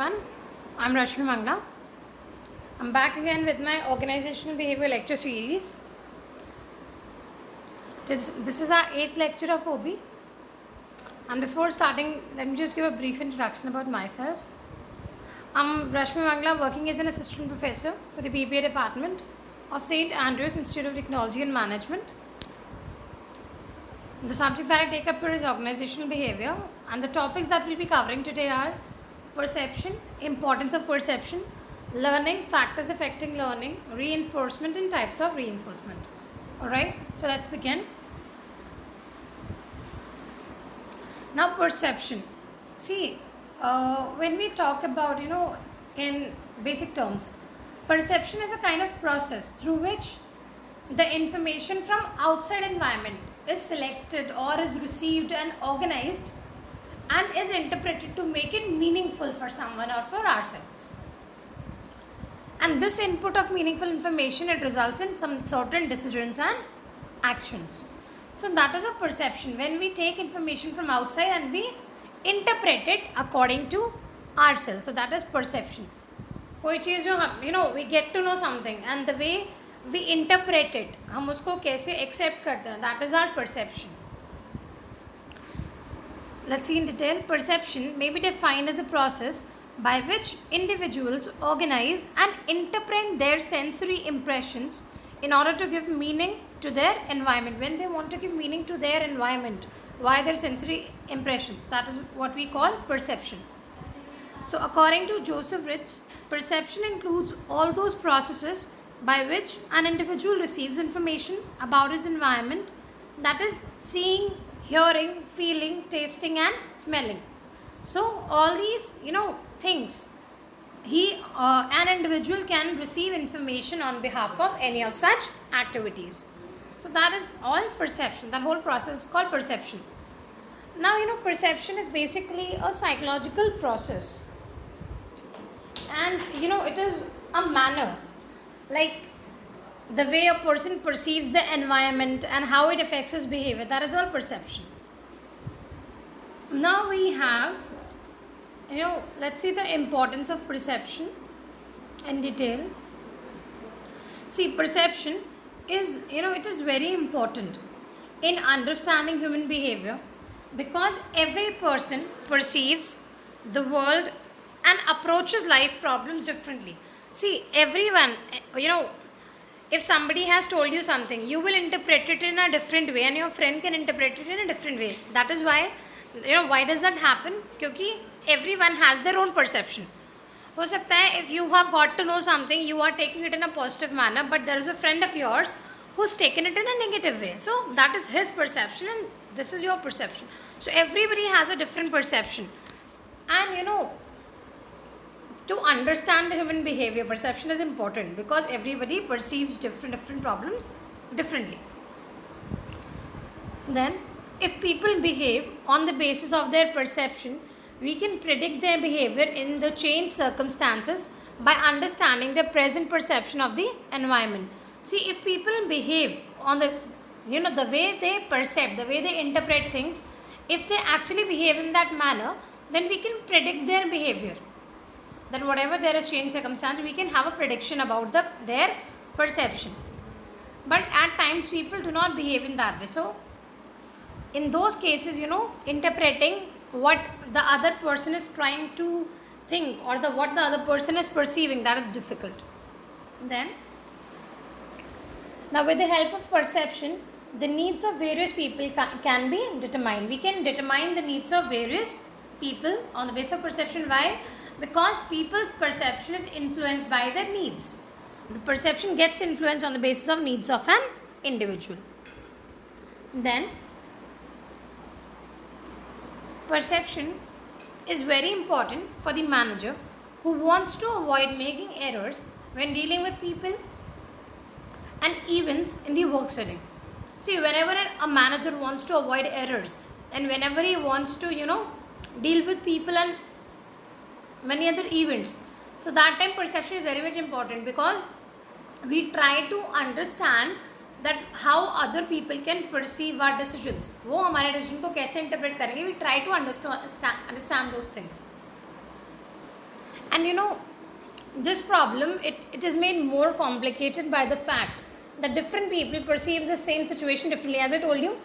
everyone. I'm Rashmi Mangla. I'm back again with my organizational behavior lecture series. This is our 8th lecture of OB. And before starting, let me just give a brief introduction about myself. I'm Rashmi Mangla, working as an assistant professor for the BBA department of St. Andrews Institute of Technology and Management. The subject that I take up here is organizational behavior, and the topics that we'll be covering today are perception, importance of perception, learning, factors affecting learning, reinforcement and types of reinforcement. Alright, so let's begin. Now perception. See, when we talk about, in basic terms, perception is a kind of process through which the information from outside environment is selected or is received and organized and is interpreted to make it meaningful for someone or for ourselves. And this input of meaningful information, it results in some certain decisions and actions. So that is a perception, when we take information from outside and we interpret it according to ourselves. So that is perception. कोई चीज़ जो हम we get to know something and the way we interpret it, हम उसको कैसे accept करते हैं, that is our perception. Let's see in detail. Perception may be defined as a process by which individuals organize and interpret their sensory impressions in order to give meaning to their environment. When they want to give meaning to their environment, why their sensory impressions, that is what we call perception. So according to Joseph Ritz, perception includes all those processes by which an individual receives information about his environment, that is seeing, hearing, feeling, tasting and smelling. So all these things, an individual can receive information on behalf of any of such activities. So that is all perception. That whole process is called perception. Now perception is basically a psychological process, and it is a manner, like the way a person perceives the environment and how it affects his behavior. That is all perception. Now we have, let's see the importance of perception in detail. See, perception is, it is very important in understanding human behavior, because every person perceives the world and approaches life problems differently. See, everyone, if somebody has told you something, you will interpret it in a different way and your friend can interpret it in a different way. That is why, why does that happen? Because everyone has their own perception. हो सकता है, if you have got to know something, you are taking it in a positive manner, but there is a friend of yours who's taken it in a negative way. So that is his perception and this is your perception. So everybody has a different perception. And to understand the human behavior, perception is important because everybody perceives different problems differently. Then, if people behave on the basis of their perception, we can predict their behavior in the changed circumstances by understanding their present perception of the environment. See, if people behave on the, the way they perceive, the way they interpret things, if they actually behave in that manner, then we can predict their behavior. That whatever there is changed circumstance, we can have a prediction about their perception. But at times people do not behave in that way. So in those cases, interpreting what the other person is trying to think or what the other person is perceiving, that is difficult. Then, now with the help of perception, the needs of various people can be determined. We can determine the needs of various people on the basis of perception. Why? Because people's perception is influenced by their needs. The perception gets influenced on the basis of needs of an individual. Then, perception is very important for the manager who wants to avoid making errors when dealing with people and events in the work setting. See, whenever a manager wants to avoid errors and whenever he wants to, deal with people and many other events, so that time perception is very much important, because we try to understand that how other people can perceive our decisions. वो हमारे decision को कैसे interpret करेंगे? We try to understand those things. And this problem, it is made more complicated by the fact that different people perceive the same situation differently. As I told you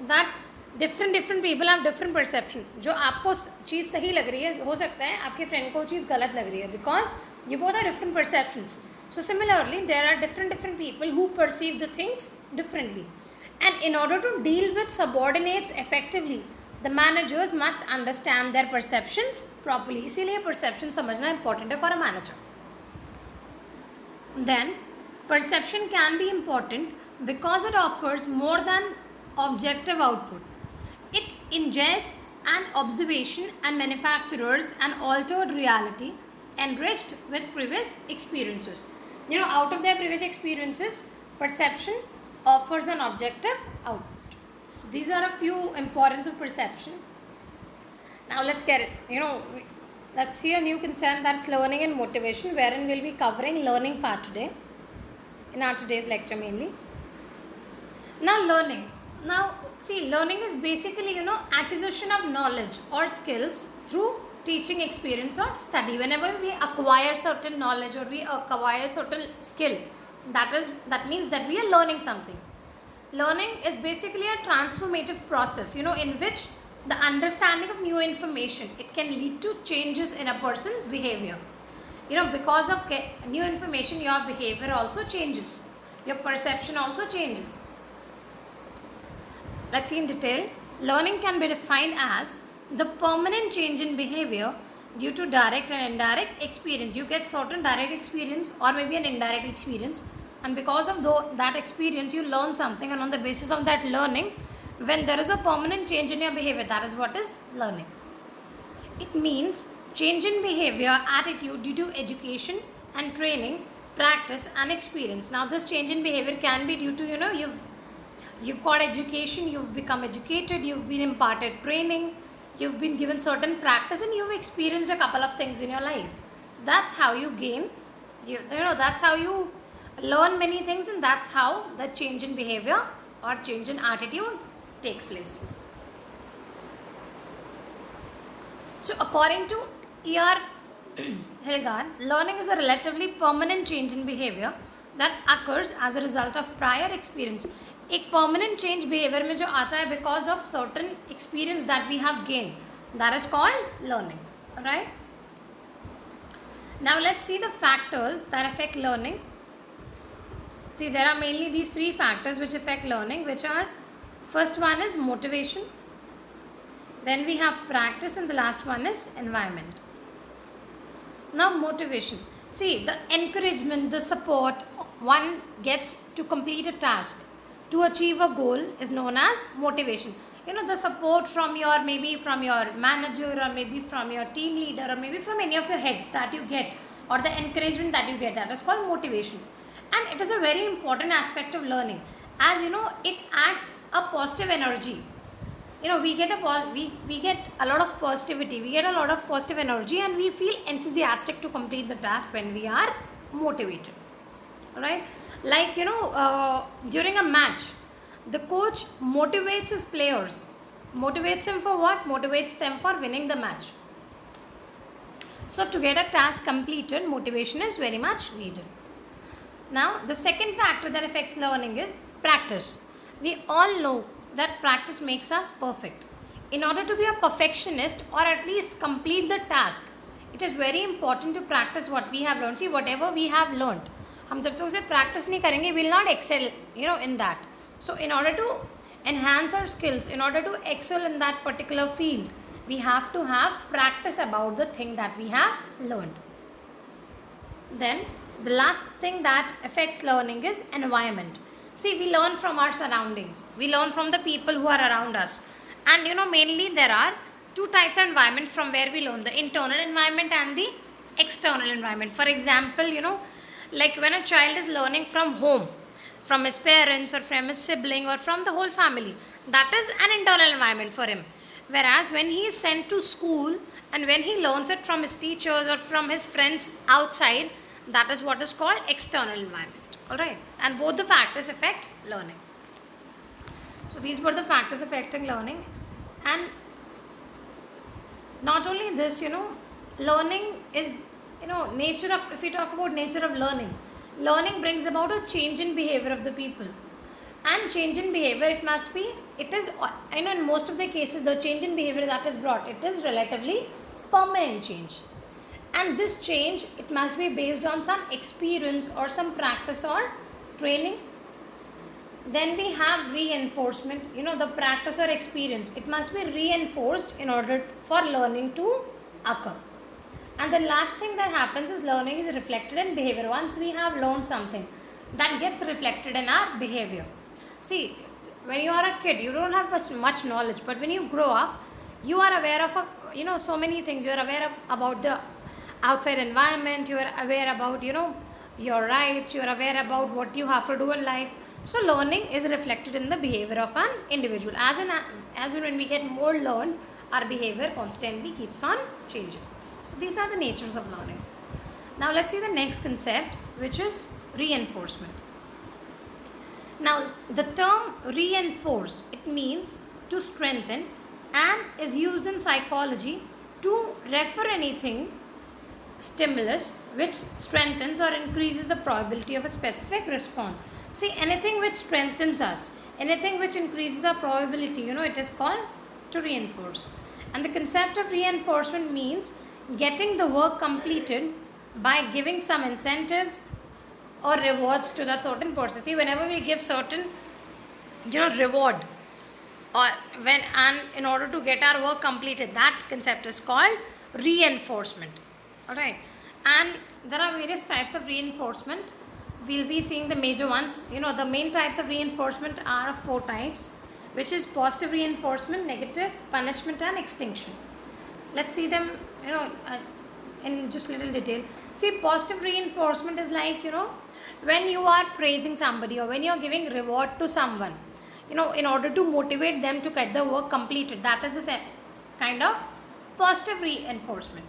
that different people have different perception. जो आपको चीज़ सही लग रही है, हो सकता है आपके फ्रेंड को चीज़ गलत लग रही है, because you both have different perceptions. So similarly, there are different people who perceive the things differently. And in order to deal with subordinates effectively, the managers must understand their perceptions properly. इसीलिए perception समझना important है for a manager. Then, perception can be important because it offers more than objective output. It ingests an observation and manufactures an altered reality enriched with previous experiences. Out of their previous experiences, perception offers an objective output. So these are a few importance of perception. Now let's get it. Let's see a new concern, that's learning and motivation, wherein we'll be covering learning part today, in our today's lecture mainly. Now learning. Now see, learning is basically acquisition of knowledge or skills through teaching experience or study. Whenever we acquire certain knowledge or we acquire certain skill, that means that we are learning something. Learning is basically a transformative process, in which the understanding of new information, it can lead to changes in a person's behavior. Because of new information, your behavior also changes, your perception also changes. Let's see in detail. Learning can be defined as the permanent change in behavior due to direct and indirect experience. You get certain direct experience or maybe an indirect experience, and because of that experience you learn something, and on the basis of that learning, when there is a permanent change in your behavior, that is what is learning. It means change in behavior, attitude due to education and training, practice and experience. Now this change in behavior can be due to you've got education, you've become educated, you've been imparted training, you've been given certain practice, and you've experienced a couple of things in your life. So that's how you gain, that's how you learn many things, and that's how the change in behavior or change in attitude takes place. So according to E.R. Hilgard, learning is a relatively permanent change in behavior that occurs as a result of prior experience. एक permanent change behavior में जो आता है because of certain experience that we have gained, that is called learning. Alright? Now let's see the factors that affect learning. See, there are mainly these three factors which affect learning, which are, first one is motivation, then we have practice, and the last one is environment. Now motivation. See, the encouragement, the support one gets to complete a task, to achieve a goal, is known as motivation. The support from maybe from your manager, or maybe from your team leader, or maybe from any of your heads that you get, or the encouragement that you get, that is called motivation. And it is a very important aspect of learning, as it adds a positive energy. We get a lot of positivity, we get a lot of positive energy, and we feel enthusiastic to complete the task when we are motivated. Alright? Like during a match, the coach motivates his players. Motivates him for what? Motivates them for winning the match. So to get a task completed, motivation is very much needed. Now the second factor that affects learning is practice. We all know that practice makes us perfect. In order to be a perfectionist, or at least complete the task, it is very important to practice what we have learned. See, whatever we have learned, हम जब तक उसे practice नहीं करेंगे, we will not excel in that. So in order to enhance our skills, in order to excel in that particular field, we have to have practice about the thing that we have learned. Then the last thing that affects learning is environment. See, we learn from our surroundings, we learn from the people who are around us, and mainly there are two types of environment from where we learn: the internal environment and the external environment. For example, like when a child is learning from home, from his parents or from his sibling or from the whole family, that is an internal environment for him. Whereas when he is sent to school and when he learns it from his teachers or from his friends outside, that is what is called external environment. Alright, and both the factors affect learning. So these were the factors affecting learning. And not only this, learning is nature of, if we talk about nature of learning brings about a change in behavior of the people. And change in behavior, it is, in most of the cases, the change in behavior that is brought, it is relatively permanent change. And this change, it must be based on some experience or some practice or training. Then we have reinforcement, the practice or experience, it must be reinforced in order for learning to occur. And the last thing that happens is learning is reflected in behavior. Once we have learned something, that gets reflected in our behavior. See, when you are a kid, you don't have much knowledge, but when you grow up, you are aware of so many things. You are aware about the outside environment. You are aware about your rights. You are aware about what you have to do in life. So learning is reflected in the behavior of an individual. As in when we get more learned, our behavior constantly keeps on changing. So these are the natures of learning. Now let's see the next concept, which is reinforcement. Now the term reinforce, it means to strengthen and is used in psychology to refer anything stimulus which strengthens or increases the probability of a specific response. See, anything which strengthens us, anything which increases our probability, it is called to reinforce. And the concept of reinforcement means getting the work completed by giving some incentives or rewards to that certain person. See, whenever we give certain reward or in order to get our work completed, that concept is called reinforcement. Alright, and there are various types of reinforcement. We'll be seeing the major ones. The main types of reinforcement are 4 types, which is positive reinforcement, negative, punishment and extinction. Let's see them in just little detail. See, positive reinforcement is like when you are praising somebody or when you are giving reward to someone, in order to motivate them to get the work completed. That is a kind of positive reinforcement.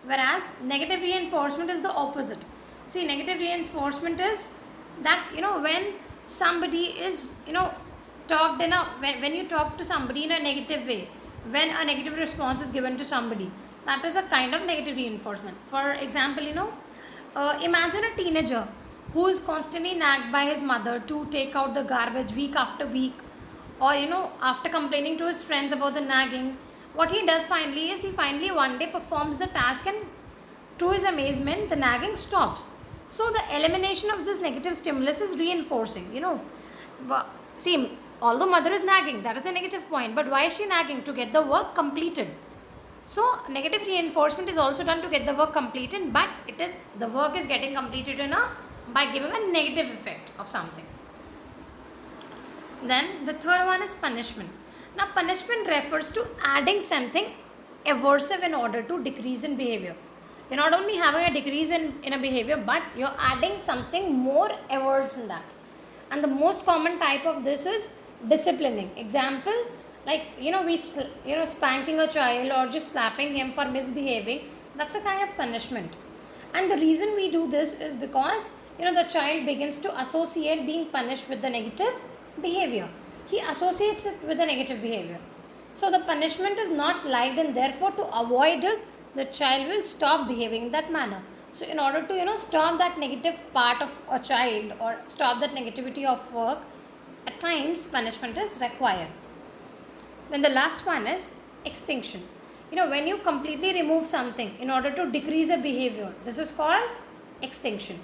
Whereas negative reinforcement is the opposite. See, negative reinforcement is that when somebody is talked in a when you talk to somebody in a negative way, when a negative response is given to somebody, that is a kind of negative reinforcement. For example, imagine a teenager who is constantly nagged by his mother to take out the garbage week after week, or after complaining to his friends about the nagging, what he does finally is he finally one day performs the task, and to his amazement the nagging stops. So the elimination of this negative stimulus is reinforcing. See, although mother is nagging, that is a negative point, but why is she nagging? To get the work completed. So negative reinforcement is also done to get the work completed, but the work is getting completed by giving a negative effect of something. Then the third one is punishment. Now punishment refers to adding something aversive in order to decrease in behavior. You're not only having a decrease in a behavior, but you're adding something more averse than that. And the most common type of this is disciplining. Example, like spanking a child or just slapping him for misbehaving. That's a kind of punishment. And the reason we do this is because the child begins to associate being punished with the negative behavior. He associates it with the negative behavior. So the punishment is not liked, and therefore to avoid it, the child will stop behaving in that manner. So in order to stop that negative part of a child or stop that negativity of work, at times punishment is required. Then the last one is extinction. When you completely remove something in order to decrease a behavior, this is called extinction.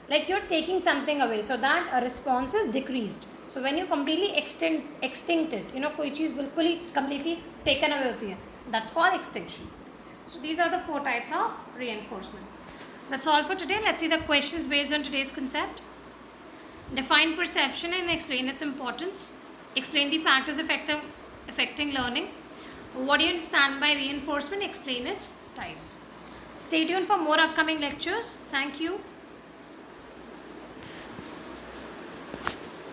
Like you're taking something away so that a response is decreased. So when you completely extinct it, कोई चीज़ बिल्कुल ही completely taken away होती है, that's called extinction. So these are the 4 types of reinforcement. That's all for today. Let's see the questions based on today's concept. Define perception and explain its importance. Explain the factors affecting learning. What do you understand by reinforcement? Explain its types. Stay tuned for more upcoming lectures. Thank you.